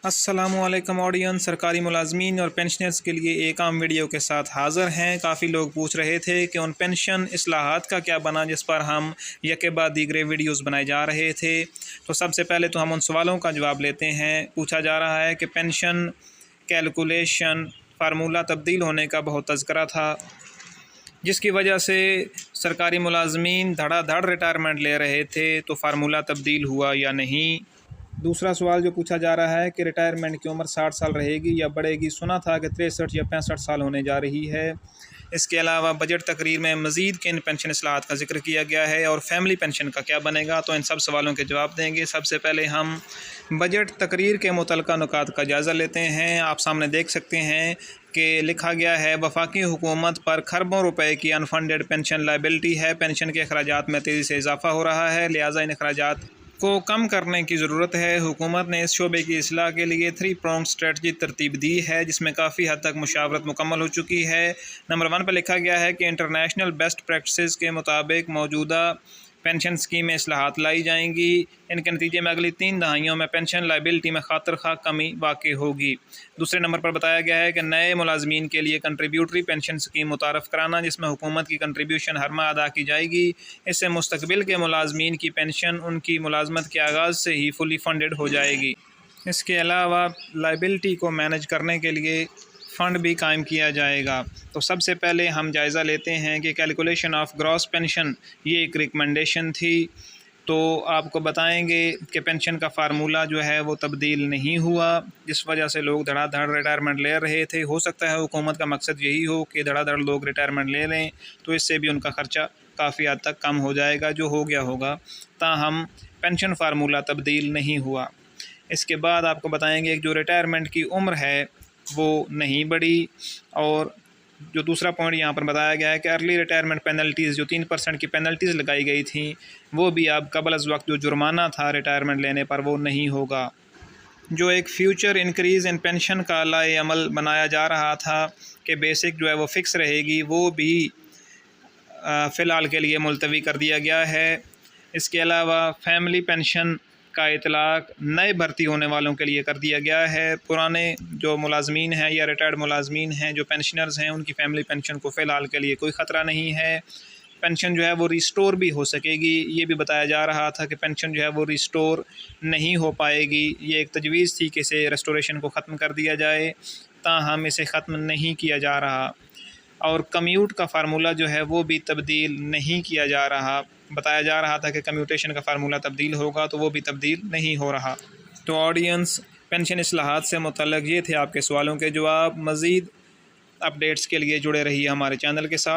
अस्सलामुअलैकुम ऑडियंस। सरकारी मुलाजमीन और पेंशनर्स के लिए एक आम वीडियो के साथ हाज़िर हैं। काफ़ी लोग पूछ रहे थे कि उन पेंशन इस्लाहात का क्या बना, जिस पर हम यके बाद दीगरे वीडियोस बनाए जा रहे थे। तो सबसे पहले तो हम उन सवालों का जवाब लेते हैं। पूछा जा रहा है कि पेंशन कैलकुलेशन फार्मूला तब्दील होने का बहुत तज़किरा था, जिसकी वजह से सरकारी मुलाजमीन धड़ाधड़ रिटायरमेंट ले रहे थे। तो फार्मूला तब्दील हुआ या नहीं। दूसरा सवाल जो पूछा जा रहा है कि रिटायरमेंट की उम्र 60 साल रहेगी या बढ़ेगी। सुना था कि 63 या 65 साल होने जा रही है। इसके अलावा बजट तकरीर में मज़ीद किन पेंशन इस्लाहात का जिक्र किया गया है और फैमिली पेंशन का क्या बनेगा। तो इन सब सवालों के जवाब देंगे। सबसे पहले हम बजट तकरीर के मुतल्लिक़ा नुकात का जायज़ा लेते हैं। आप सामने देख सकते हैं कि लिखा गया है, वफाकी हुकूमत पर खरबों रुपए की अनफंडेड पेंशन लायबिलिटी है। पेंशन के अखराजात में तेज़ी से इजाफा हो रहा है, लिहाजा इन अखराजात को कम करने की ज़रूरत है। हुकूमत ने इस शोबे की इस्लाह के लिए 3 प्रोंग स्ट्रेटजी तरतीब दी है, जिसमें काफ़ी हद तक मुशावरत मुकम्मल हो चुकी है। नंबर 1 पर लिखा गया है कि इंटरनेशनल बेस्ट प्रैक्टिसेस के मुताबिक मौजूदा पेंशन स्कीम में इस्लाहात लाई जाएंगी। इनके नतीजे में अगली 3 दहाइयों में पेंशन लायबिलिटी में खातिर खा कमी वाक़ई होगी। दूसरे नंबर पर बताया गया है कि नए मुलाजमीन के लिए कंट्रीब्यूटरी पेंशन स्कीम मुतारफ़ कराना, जिसमें हुकूमत की कंट्रीब्यूशन हर माह अदा की जाएगी। इससे मुस्तकबिल के मुलाजमीन की पेंशन उनकी मुलाजमत के आगाज़ से ही फुली फंडेड हो जाएगी। इसके अलावा लायबिलिटी को मैनेज करने के लिए फ़ंड भी कायम किया जाएगा। तो सबसे पहले हम जायज़ा लेते हैं कि कैलकुलेशन ऑफ ग्रॉस पेंशन ये एक रिकमेंडेशन थी। तो आपको बताएंगे कि पेंशन का फार्मूला जो है वो तब्दील नहीं हुआ, जिस वजह से लोग धड़ाधड़ रिटायरमेंट ले रहे थे। हो सकता है हुकूमत का मकसद यही हो कि धड़ाधड़ लोग रिटायरमेंट ले लें, तो इससे भी उनका ख़र्चा काफ़ी हद तक कम हो जाएगा, जो हो गया होगा। ताहम पेंशन फार्मूला तब्दील नहीं हुआ। इसके बाद आपको बताएंगे कि जो रिटायरमेंट की उम्र है वो नहीं बढ़ी। और जो दूसरा पॉइंट यहाँ पर बताया गया है कि अर्ली रिटायरमेंट पेनल्टीज़, जो 3% की पेनल्टीज़ लगाई गई थी, वो भी अब कबल अज़ वक्त जो जुर्माना था रिटायरमेंट लेने पर वो नहीं होगा। जो एक फ्यूचर इंक्रीज़ इन पेंशन का लाए अमल बनाया जा रहा था कि बेसिक जो है वो फ़िक्स रहेगी, वो भी फ़िलहाल के लिए मुलतवी कर दिया गया है। इसके अलावा फैमिली पेंशन का इतलाक़ नए भर्ती होने वालों के लिए कर दिया गया है। पुराने जो मुलाजमीन हैं या रिटायर्ड मुलाजमीन हैं, जो पेंशनर्स हैं, उनकी फैमिली पेंशन को फ़िलहाल के लिए कोई ख़तरा नहीं है। पेंशन जो है वो रिस्टोर भी हो सकेगी। ये भी बताया जा रहा था कि पेंशन जो है वो रिस्टोर नहीं हो पाएगी। ये एक तजवीज़ थी कि इसे रेस्टोरेशन को ख़त्म कर दिया जाए, ताहम इसे ख़त्म नहीं किया जा रहा। और कम्यूट का फार्मूला जो है वो भी तब्दील नहीं किया जा रहा। बताया जा रहा था कि कम्यूटेशन का फार्मूला तब्दील होगा, तो वो भी तब्दील नहीं हो रहा। तो ऑडियंस, पेंशन इस्लाहात से मुतल्लिक़ ये थे आपके सवालों के जवाब। मज़ीद अपडेट्स के लिए जुड़े रहिए हमारे चैनल के साथ।